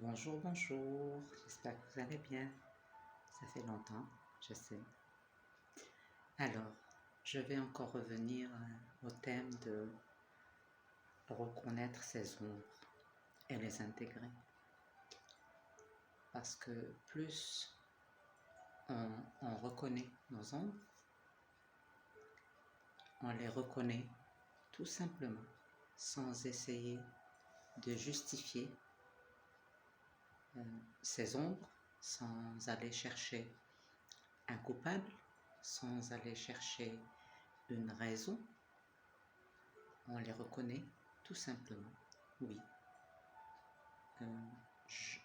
Bonjour, bonjour, j'espère que vous allez bien. Ça fait longtemps, je sais. Alors, je vais encore revenir au thème de reconnaître ses ombres et les intégrer. Parce que plus on reconnaît nos ombres, on les reconnaît tout simplement, sans essayer de justifier ces ombres, sans aller chercher un coupable, sans aller chercher une raison. On les reconnaît tout simplement. Oui,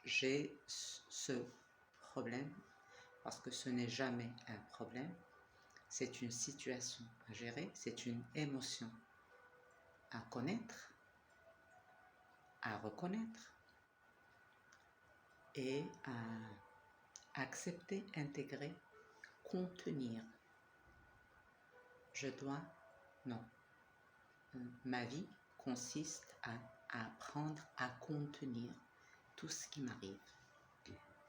j'ai ce problème parce que ce n'est jamais un problème, c'est une situation à gérer, c'est une émotion à connaître, à reconnaître et à accepter, intégrer, contenir. Je dois, non, ma vie consiste à apprendre à contenir tout ce qui m'arrive.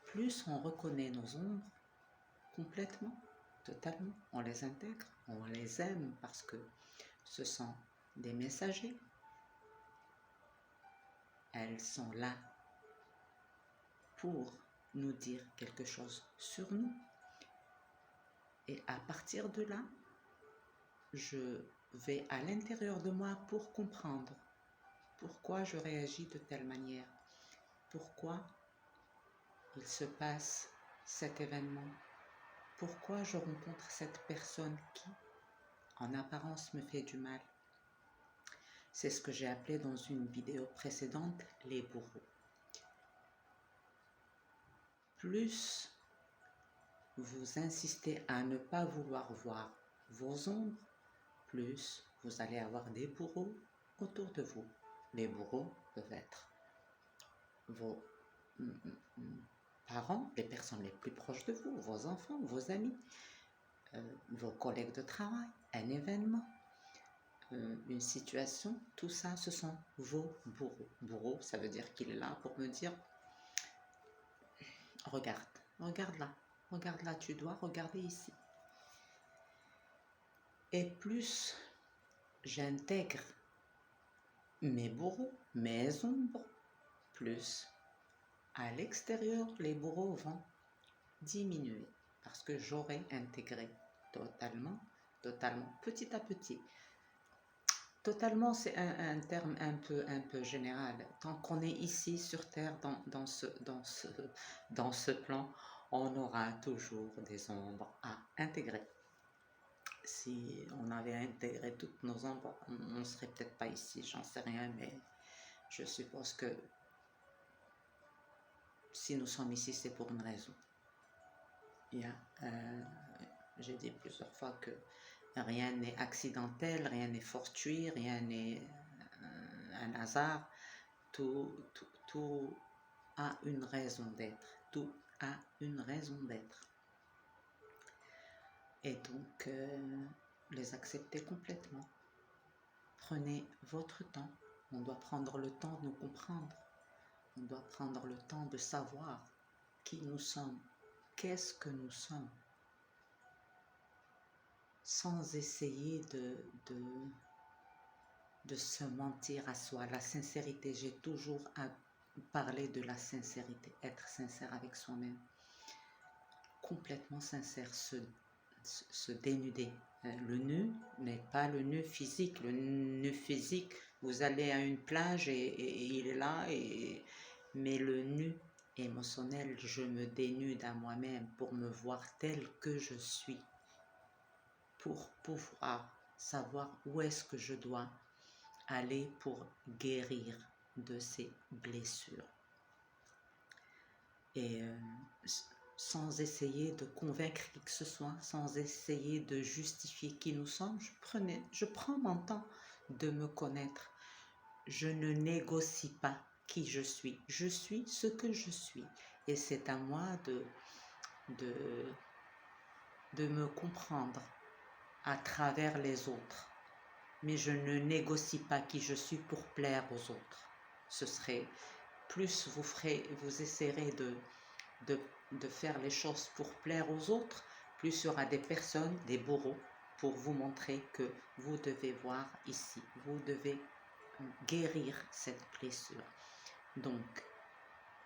Plus on reconnaît nos ombres complètement, totalement, on les intègre, on les aime parce que ce sont des messagers. Elles sont là pour nous dire quelque chose sur nous. Et à partir de là, je vais à l'intérieur de moi pour comprendre pourquoi je réagis de telle manière, pourquoi il se passe cet événement, pourquoi je rencontre cette personne qui, en apparence, me fait du mal. C'est ce que j'ai appelé dans une vidéo précédente les bourreaux. Plus vous insistez à ne pas vouloir voir vos ombres, plus vous allez avoir des bourreaux autour de vous. Les bourreaux peuvent être vos parents, les personnes les plus proches de vous, vos enfants, vos amis, vos collègues de travail, un événement, une situation, tout ça, ce sont vos bourreaux. Bourreau, ça veut dire qu'il est là pour me dire, regarde là, tu dois regarder ici. Et plus j'intègre mes bourreaux, mes ombres, plus à l'extérieur, les bourreaux vont diminuer parce que j'aurai intégré totalement, petit à petit. Totalement, c'est un terme un peu général. Tant qu'on est ici sur Terre, dans ce plan, on aura toujours des ombres à intégrer. Si on avait intégré toutes nos ombres, on ne serait peut-être pas ici, j'en sais rien, mais je suppose que si nous sommes ici, c'est pour une raison. J'ai dit plusieurs fois que rien n'est accidentel, rien n'est fortuit, rien n'est un hasard. Tout a une raison d'être. Tout a une raison d'être. Et donc, les accepter complètement. Prenez votre temps. On doit prendre le temps de nous comprendre. On doit prendre le temps de savoir qui nous sommes. Qu'est-ce que nous sommes? Sans essayer de se mentir à soi. La sincérité, j'ai toujours parlé de la sincérité, être sincère avec soi-même. Complètement sincère, se dénuder. Le nu n'est pas le nu physique. Le nu physique, vous allez à une plage et il est là, mais le nu émotionnel, je me dénude à moi-même pour me voir tel que je suis, pour pouvoir savoir où est-ce que je dois aller pour guérir de ces blessures. Et sans essayer de convaincre qui que ce soit, sans essayer de justifier qui nous sommes, je prends mon temps de me connaître. Je ne négocie pas qui je suis. Je suis ce que je suis. Et c'est à moi de me comprendre à travers les autres. Mais je ne négocie pas qui je suis pour plaire aux autres. Ce serait plus vous essayerez de, de faire les choses pour plaire aux autres, plus il y aura des personnes, des bourreaux, pour vous montrer que vous devez voir ici, vous devez guérir cette blessure. Donc,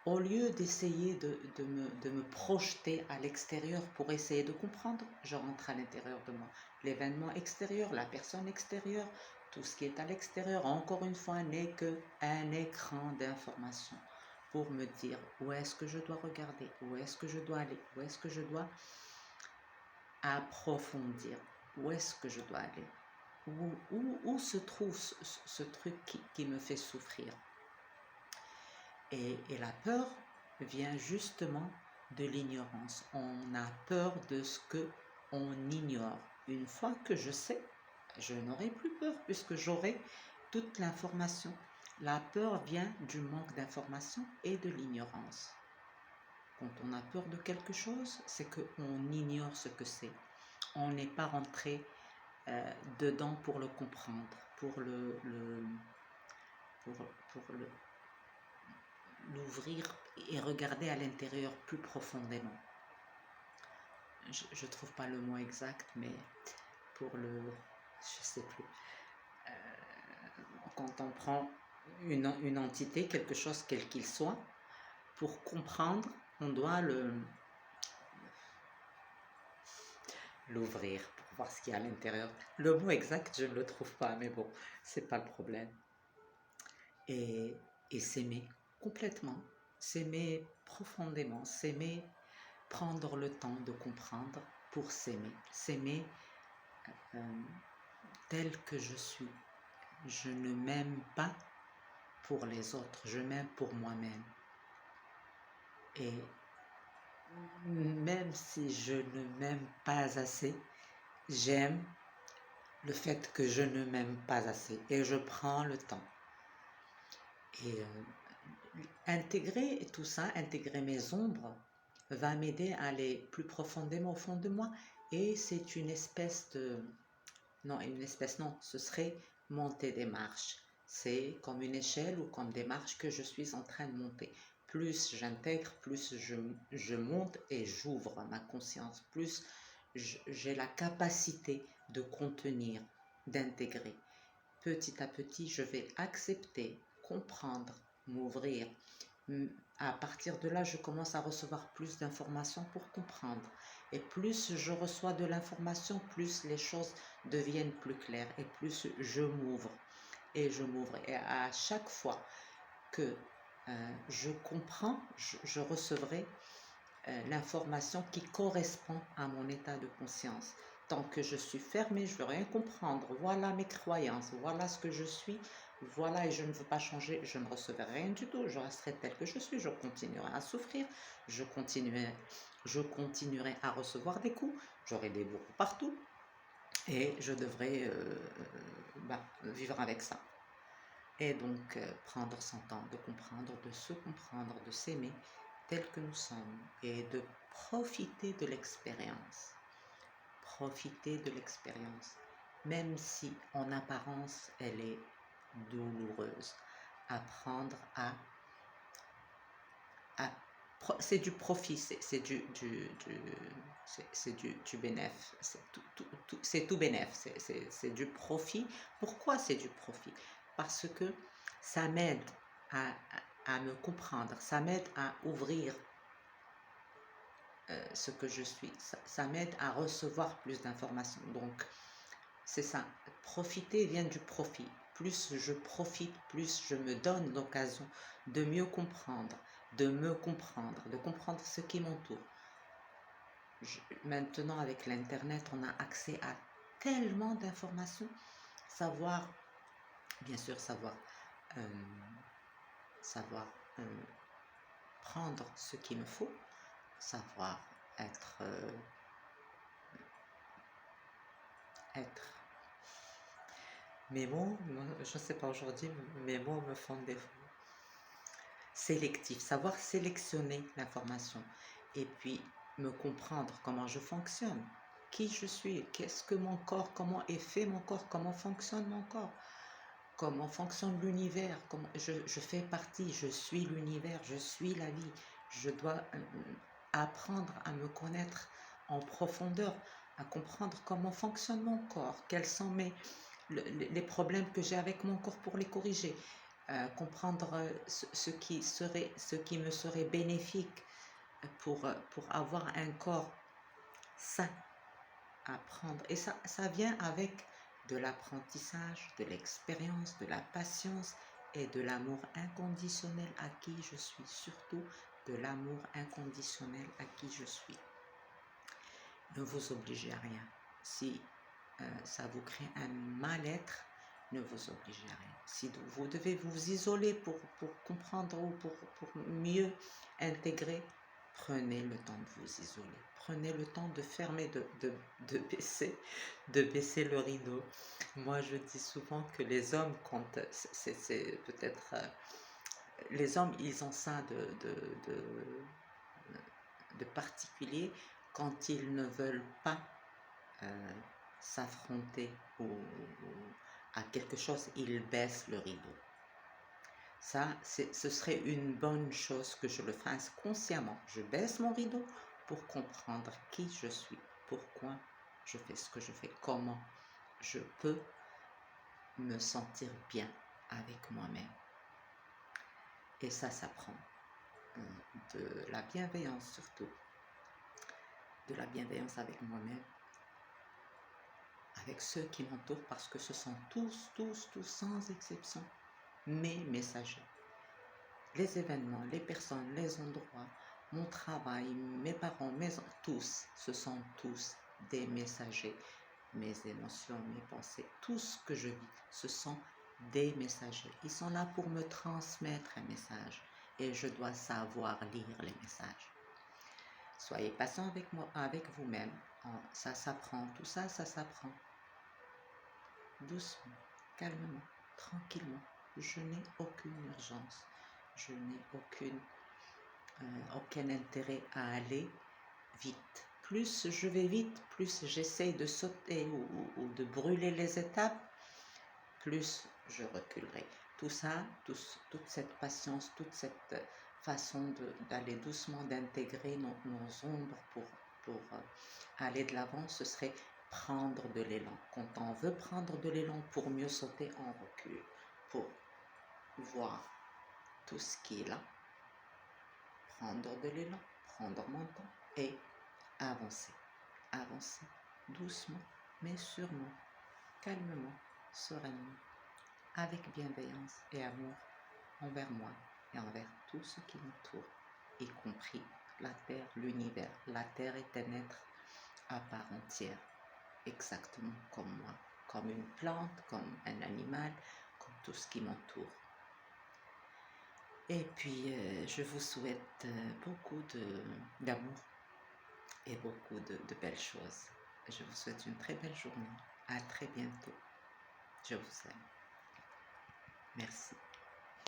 au lieu d'essayer de me projeter à l'extérieur pour essayer de comprendre, je rentre à l'intérieur de moi. L'événement extérieur, la personne extérieure, tout ce qui est à l'extérieur, encore une fois, n'est qu'un écran d'information pour me dire où est-ce que je dois regarder, où est-ce que je dois aller, où est-ce que je dois approfondir, où est-ce que je dois aller, où se trouve ce truc qui me fait souffrir. Et la peur vient justement de l'ignorance. On a peur de ce que on ignore. Une fois que je sais, je n'aurai plus peur puisque j'aurai toute l'information. La peur vient du manque d'information et de l'ignorance. Quand on a peur de quelque chose, c'est qu'on ignore ce que c'est. On n'est pas rentré dedans pour le comprendre, pour l'ouvrir et regarder à l'intérieur plus profondément. Je ne trouve pas le mot exact, mais je sais plus. Quand on prend une entité, quelque chose quel qu'il soit, pour comprendre, on doit l'ouvrir pour voir ce qu'il y a à l'intérieur. Le mot exact, je ne le trouve pas, mais bon, c'est pas le problème. Et s'aimer complètement, s'aimer profondément, s'aimer, prendre le temps de comprendre pour s'aimer tel que je suis. Je ne m'aime pas pour les autres, je m'aime pour moi-même. Et même si je ne m'aime pas assez, j'aime le fait que je ne m'aime pas assez et je prends le temps. Et intégrer tout ça, intégrer mes ombres, va m'aider à aller plus profondément au fond de moi. Et c'est une espèce de... Non, ce serait monter des marches. C'est comme une échelle ou comme des marches que je suis en train de monter. Plus j'intègre, plus je monte et j'ouvre ma conscience. Plus j'ai la capacité de contenir, d'intégrer. Petit à petit, je vais accepter, comprendre, m'ouvrir. À partir de là, je commence à recevoir plus d'informations pour comprendre. Et plus je reçois de l'information, plus les choses deviennent plus claires et plus je m'ouvre. Et je m'ouvre. Et à chaque fois que je comprends, je recevrai l'information qui correspond à mon état de conscience. Tant que je suis fermée, je ne veux rien comprendre. Voilà mes croyances, voilà ce que je suis, voilà, et je ne veux pas changer, je ne recevrai rien du tout. Je resterai tel que je suis, je continuerai à souffrir, je continuerai à recevoir des coups, j'aurai des bourreaux partout, et je devrais vivre avec ça. Et donc prendre son temps de comprendre, de se comprendre, de s'aimer tel que nous sommes et de profiter de l'expérience. Profiter de l'expérience, même si en apparence elle est douloureuse. Apprendre c'est du profit, c'est du bénéf, c'est tout bénéf, c'est du profit. Pourquoi c'est du profit? Parce que ça m'aide à me comprendre, ça m'aide à ouvrir ce que je suis, ça m'aide à recevoir plus d'informations. Donc c'est ça, profiter vient du profit. Plus je profite, plus je me donne l'occasion de mieux comprendre, de me comprendre, de comprendre ce qui m'entoure. Maintenant, avec l'Internet, on a accès à tellement d'informations. Bien sûr, savoir prendre ce qu'il me faut, savoir être mes mots, je ne sais pas aujourd'hui, mes mots me font défaut. Sélectif, savoir sélectionner l'information et puis me comprendre comment je fonctionne, qui je suis, qu'est-ce que mon corps, comment est fait mon corps, comment fonctionne mon corps. comment fonctionne l'univers, comment je fais partie, je suis l'univers, je suis la vie. Je dois apprendre à me connaître en profondeur, à comprendre comment fonctionne mon corps, quels sont les problèmes que j'ai avec mon corps pour les corriger, comprendre ce qui me serait bénéfique pour avoir un corps sain à prendre. Et ça vient avec de l'apprentissage, de l'expérience, de la patience et de l'amour inconditionnel à qui je suis, surtout de l'amour inconditionnel à qui je suis. Ne vous obligez à rien. Si ça vous crée un mal-être, ne vous obligez à rien. Si vous devez vous isoler pour comprendre ou pour mieux intégrer, prenez le temps de vous isoler. Prenez le temps de fermer, de baisser le rideau. Moi, je dis souvent que les hommes, quand c'est peut-être... les hommes, ils ont ça de particulier quand ils ne veulent pas s'affronter à quelque chose, ils baissent le rideau. Ça, ce serait une bonne chose que je le fasse consciemment. Je baisse mon rideau pour comprendre qui je suis, pourquoi je fais ce que je fais, comment je peux me sentir bien avec moi-même. Et ça s'apprend. De la bienveillance surtout. De la bienveillance avec moi-même, avec ceux qui m'entourent, parce que ce sont tous, sans exception, mes messagers. Les événements, les personnes, les endroits, mon travail, mes parents, tous, ce sont tous des messagers. Mes émotions, mes pensées, tout ce que je vis, ce sont des messagers. Ils sont là pour me transmettre un message et je dois savoir lire les messages. Soyez patient avec moi, avec vous-même. Ça s'apprend, tout ça, ça s'apprend. Doucement, calmement, tranquillement. Je n'ai aucune urgence. Je n'ai aucun intérêt à aller vite. Plus je vais vite, plus j'essaye de sauter ou de brûler les étapes, plus je reculerai. Tout ça, toute cette patience, toute cette façon d'aller doucement, d'intégrer nos ombres pour aller de l'avant, ce serait prendre de l'élan. Quand on veut prendre de l'élan pour mieux sauter, on recule, pour voir tout ce qui est là, prendre de l'élan, prendre mon temps et avancer, avancer doucement, mais sûrement, calmement, sereinement, avec bienveillance et amour envers moi et envers tout ce qui m'entoure, y compris la Terre, l'univers. La Terre est un être à part entière, exactement comme moi, comme une plante, comme un animal, comme tout ce qui m'entoure. Et puis, je vous souhaite beaucoup d'amour et beaucoup de belles choses. Je vous souhaite une très belle journée. À très bientôt. Je vous aime. Merci.